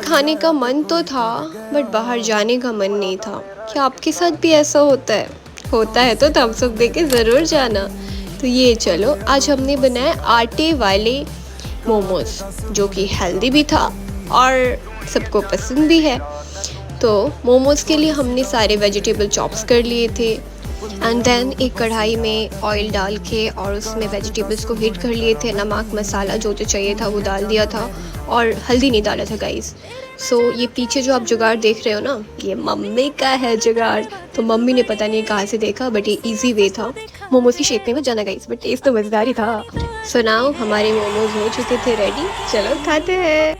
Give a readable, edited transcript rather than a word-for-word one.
खाने का मन तो था बट बाहर जाने का मन नहीं था। क्या आपके साथ भी ऐसा होता है? होता है तो थम्स अप देके ज़रूर जाना। तो ये चलो आज हमने बनाए आटे वाले मोमोज, जो कि हेल्दी भी था और सबको पसंद भी है। तो मोमोज़ के लिए हमने सारे वेजिटेबल चॉप्स कर लिए थे एंड देन एक कढ़ाई में ऑयल डाल के और उसमें वेजिटेबल्स को हीट कर लिए थे। नमक मसाला जो जो चाहिए था वो डाल दिया था और हल्दी नहीं डाला था गाइस। सो ये पीछे जो आप जुगाड़ देख रहे हो ना, ये मम्मी का है जुगाड़। तो मम्मी ने पता नहीं कहाँ से देखा बट ये इजी वे था मोमोज की शेप में बस जाना गाइस, बट टेस्ट तो मज़ेदार ही था। सो नाउ हमारे मोमोज हो चुके थे रेडी, चलो खाते हैं।